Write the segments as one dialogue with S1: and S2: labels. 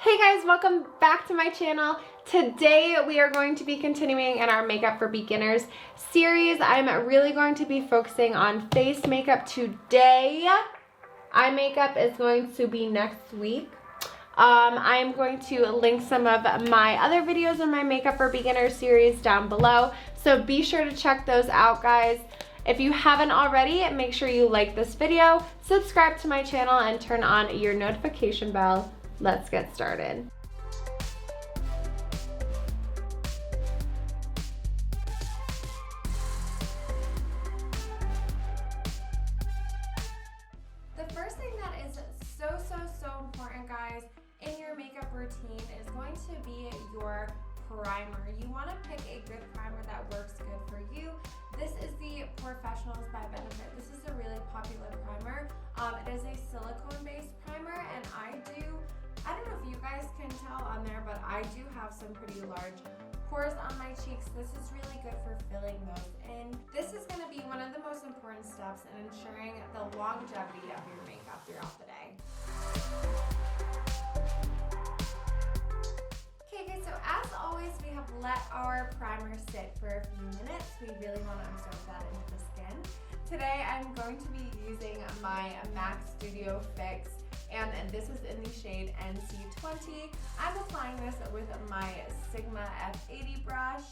S1: Hey guys, welcome back to my channel. Today we are going to be continuing in our Makeup for Beginners series. I'm really going to be focusing on face makeup today. Eye makeup is going to be next week. I am going to link some of my other videos in my Makeup for Beginners series down below, so be sure to check those out, guys. If you haven't already, make sure you like this video, subscribe to my channel, and turn on your notification bell. Let's get started. The first thing that is so important, guys, in your makeup routine is going to be your primer. You want to pick a good primer that works good for you. This is the POREfessional by Benefit. This is a really popular primer. It is a silicone-based primer, and I don't know if you guys can tell on there, but I do have some pretty large pores on my cheeks. This is really good for filling those in. This is going to be one of the most important steps in ensuring the longevity of your makeup throughout the day. Okay, so as always, we have let our primer sit for a few minutes. We really want to absorb that into the skin. Today, I'm going to be using my MAC Studio Fix, and this is in the shade NC20. I'm applying this with my Sigma F80 brush.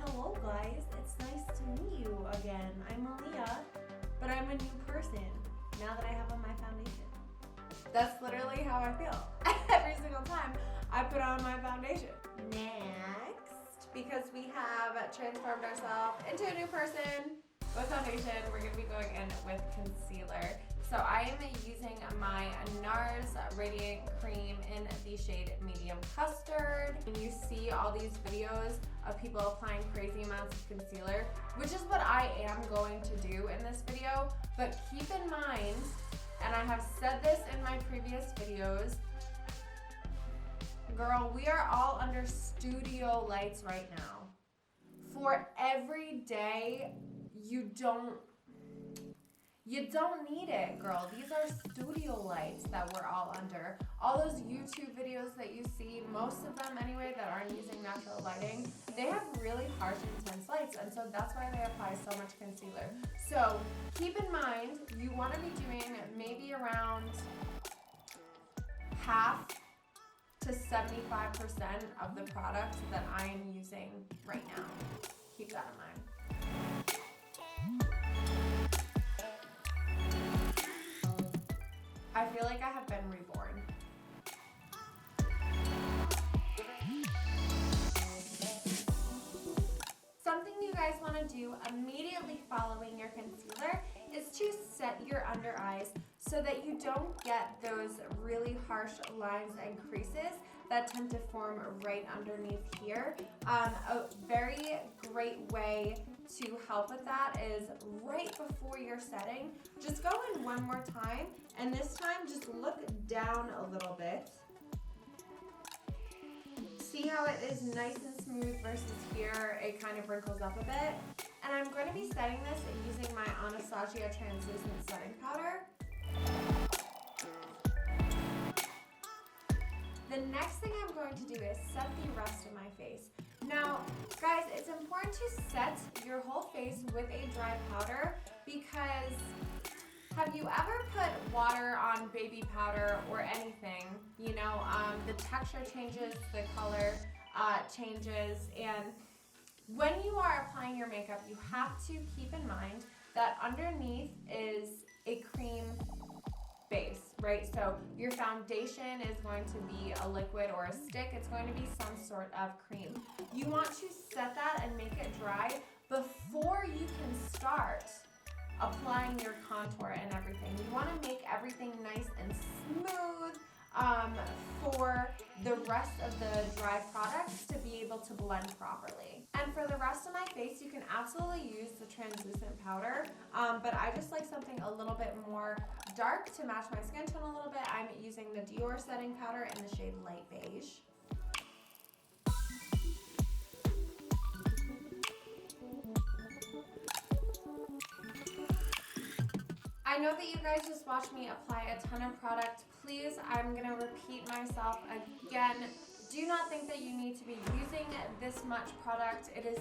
S1: Hello guys, it's nice to meet you again. I'm Malia, but I'm a new person now that I have on my foundation. That's literally how I feel every single time I put on my foundation. Next, because we have transformed ourselves into a new person with foundation, we're going to be going in with concealer. So I am using my NARS Radiant Cream in the shade Medium Custard. And you see all these videos of people applying crazy amounts of concealer, which is what I am going to do in this video. But keep in mind, and I have said this in my previous videos, girl, we are all under studio lights right now. For every day, you don't need it, girl. These are studio lights that we're all under. All those YouTube videos that you see, most of them anyway, that aren't using natural lighting, they have really harsh, intense lights, and so that's why they apply so much concealer. So keep in mind, you want to be doing maybe around half to 75% of the product that I am using right now. Keep that in mind. I feel like I have been reborn. Something you guys want to do immediately following your concealer is to set your under eyes so that you don't get those really harsh lines and creases that tend to form right underneath here. A very great way to help with that is right before you're setting, just go in one more time, and this time just look down a little bit. See how it is nice and smooth versus here it kind of wrinkles up a bit. And I'm going to be setting this using my Anastasia translucent setting powder. The next thing I'm going to do is set the rest of my face. Now, guys, it's important to set your whole face with a dry powder because have you ever put water on baby powder or anything? You know, the texture changes, the color changes, and when you are applying your makeup, you have to keep in mind that underneath is a cream base, right? So your foundation is going to be a liquid or a stick. It's going to be some sort of cream. You want to set that and make it dry before you can start applying your contour and everything. You want to make everything nice and smooth for the rest of the dry products to be able to blend properly. And for the rest of my face, you can absolutely use the translucent powder, but I just like something a little bit more dark to match my skin tone a little bit. I'm using the Dior setting powder in the shade Light Beige. I know that you guys just watched me apply a ton of product. Please, I'm gonna repeat myself again. Do not think that you need to be using this much product. It is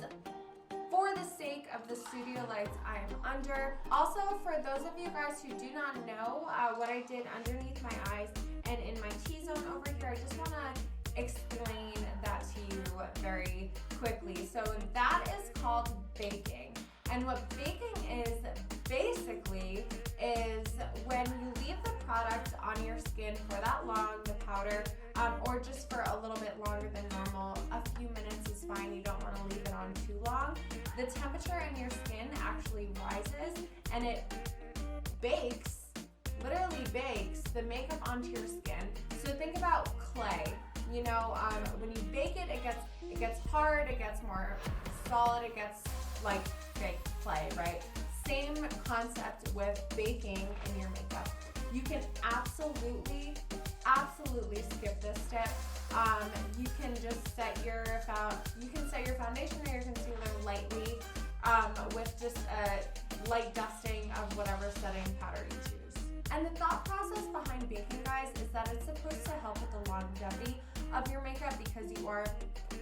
S1: for the sake of the studio lights I am under. Also, for those of you guys who do not know what I did underneath my eyes and in my T-zone over here, I just wanna explain that to you very quickly. So that is called baking. And what baking is basically is when you leave the product on your skin for that long, the powder, or just for a little bit longer than normal. A few minutes is fine. You don't want to leave it on too long. The temperature in your skin actually rises and it bakes, literally bakes the makeup onto your skin. So think about clay. You know, when you bake it, it gets hard, it gets more solid, it gets like fake clay, right? Same concept with baking in your makeup. You can absolutely skip this step. You can just set your foundation or your concealer lightly with just a light dusting of whatever setting powder you choose. And the thought process behind baking, guys, is that it's supposed to help with the longevity of your makeup because you are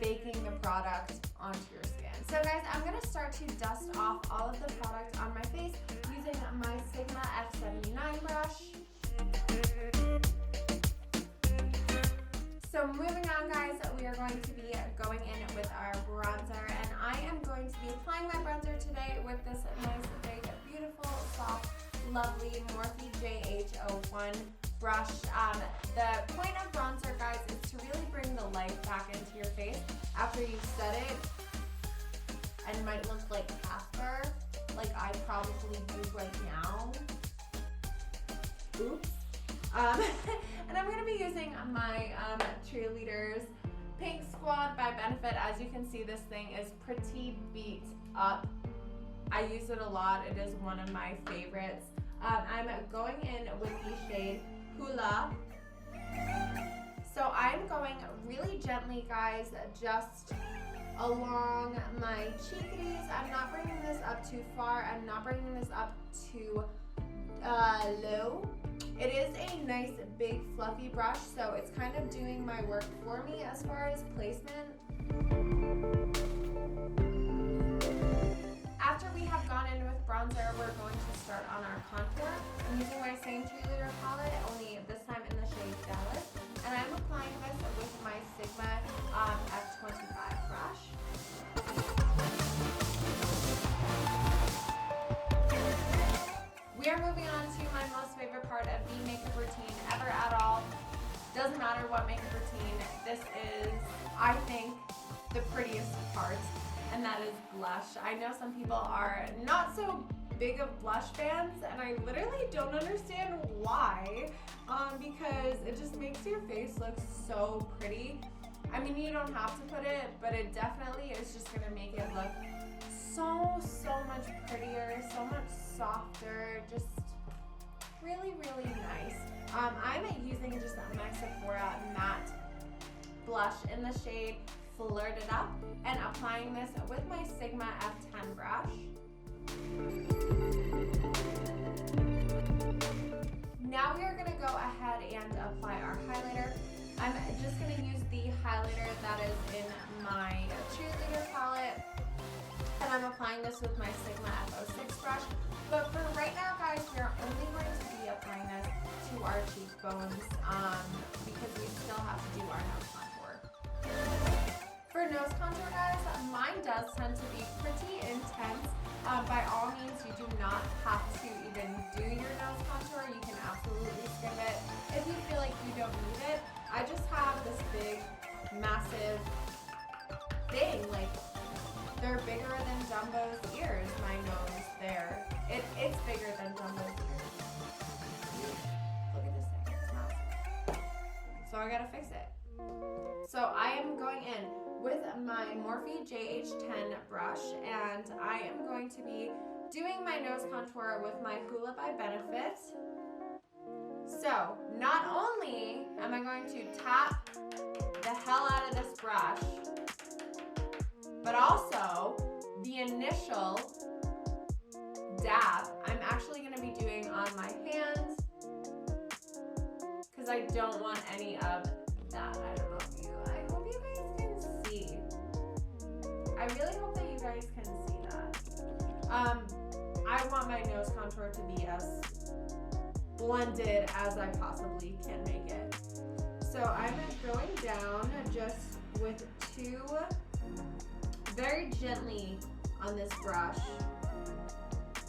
S1: baking the product onto your skin. So guys, I'm gonna start to dust off all of the product on my face using my Sigma F79 brush. So moving on, guys, we are going to be going in with our bronzer, and I am going to be applying my bronzer today with this nice, big, beautiful, soft, lovely Morphe JH01 brush. The point of bronzer, guys, is to really bring the life back into your face after you've set it and might look like Casper, like I probably do right now. Oops. And I'm going to be using my Cheerleaders Pink Squad by Benefit. As you can see, this thing is pretty beat up. I use it a lot. It is one of my favorites. I'm going in with the shade Hoola. So I'm going really gently, guys, just along my cheekies. I'm not bringing this up too far. I'm not bringing this up too low. It is a nice, big, fluffy brush, so it's kind of doing my work for me as far as placement. After we have gone in with bronzer, we're going to start on our contour. I'm using my same Cheerleader palette, only this time in the shade Dallas, and I'm applying this with my Sigma F25 brush. We are moving on to my most favorite part of the makeup routine ever at all. Doesn't matter what makeup routine, this is, I think, the prettiest part, and that is blush. I know some people are not so big of blush fans, and I literally don't understand why, because it just makes your face look so pretty. I mean, you don't have to put it, but it definitely is just gonna make it look so much prettier, so much softer, just really nice. I'm using just my Sephora matte blush in the shade Flirt It Up and applying this with my Sigma F10 brush. Now we are going to go ahead and apply our highlighter. I'm just going to use the highlighter that is in my Cheerleader palette, and I'm applying this with my Sigma F06 brush. But for right now, guys, we're only going to be applying this to our cheekbones because we still have to do our nose contour. For nose contour, guys, mine does tend to be pretty intense. By all means, you do not have to even do your nose contour. You can absolutely skip it if you feel like you don't need it. I just have this big, massive thing, like they're bigger than Jumbo's ears, my nose there. It's bigger than Jumbo's ears. Look at this thing, it's massive. So I gotta fix it. So I am going in with my Morphe JH10 brush, and I am going to be doing my nose contour with my Hoola by Benefit. So not only am I going to tap the hell out of this brush, but also the initial dab I'm actually going to be doing on my hands because I don't want any of that. I hope you guys can see. I really hope that you guys can see that. I want my nose contour to be as blended as I possibly can make it. So I'm going down just with two, very gently on this brush.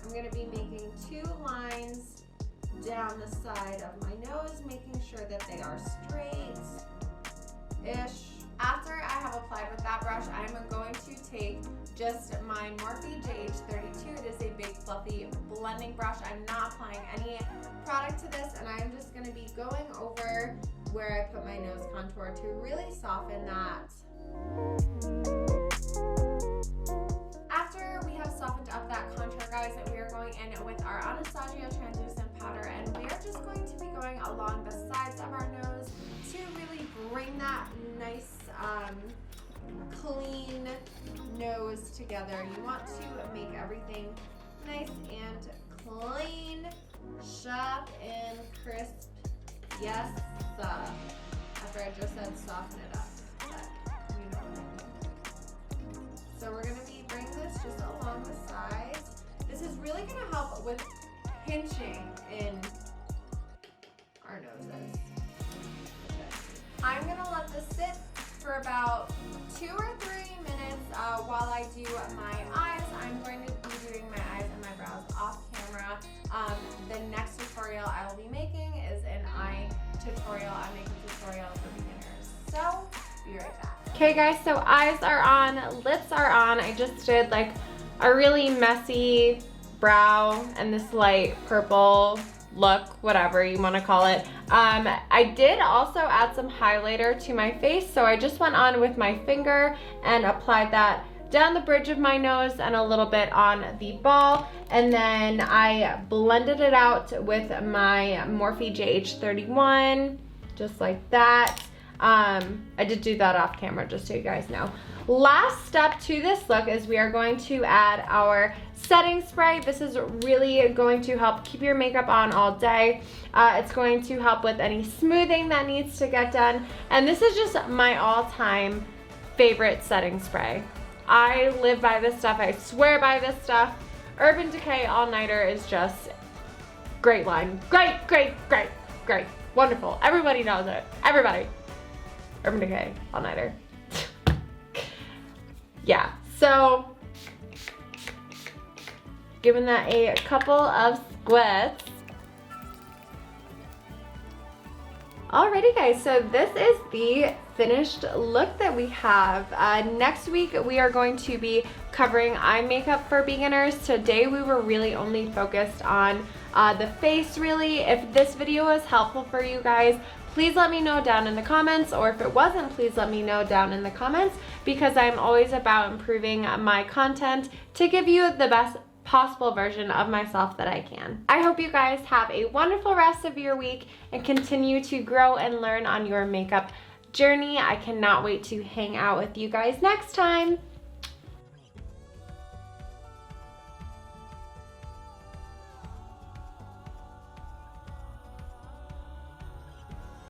S1: I'm going to be making two lines down the side of my nose, making sure that they are straight-ish. After I have applied with that brush, I'm going to take just my Morphe JH32. It is a big fluffy blending brush. I'm not applying any product to this, and I'm just going to be going over where I put my nose contour to really soften that. After we have softened up that contour, guys, we are going in with our Anastasia translucent powder, and we are just going to be going along the sides of our nose to really bring that nice clean nose together. You want to make everything nice and clean, sharp and crisp. Yes, after I just said soften it up, but you know what I mean. So we're gonna be bringing this just along the sides. This is really gonna help with pinching in our noses. I'm gonna let this sit for about 2 or 3 minutes while I do my eyes. I'm going to be doing my eyes and my brows off camera. The next tutorial I will be making is an eye tutorial, eye makeup tutorial for beginners. So, be right back. Okay guys, so eyes are on, lips are on. I just did like a really messy brow and this light purple look, whatever you want to call it. I did also add some highlighter to my face, so I just went on with my finger and applied that down the bridge of my nose and a little bit on the ball, and then I blended it out with my Morphe JH31 just like that. I did do that off camera just so you guys know. Last step to this look is we are going to add our setting spray. This is really going to help keep your makeup on all day. It's going to help with any smoothing that needs to get done. And this is just my all-time favorite setting spray. I live by this stuff. I swear by this stuff. Urban Decay All Nighter is just great line. Great, great, great, great. Wonderful. Everybody knows it. Everybody. Urban Decay All Nighter. Yeah, so giving that a couple of squirts. Alrighty guys, so this is the finished look that we have. Next week we are going to be covering eye makeup for beginners. Today we were really only focused on the face really. If this video was helpful for you guys, please let me know down in the comments, or if it wasn't, please let me know down in the comments, because I'm always about improving my content to give you the best possible version of myself that I can. I hope you guys have a wonderful rest of your week and continue to grow and learn on your makeup journey. I cannot wait to hang out with you guys next time.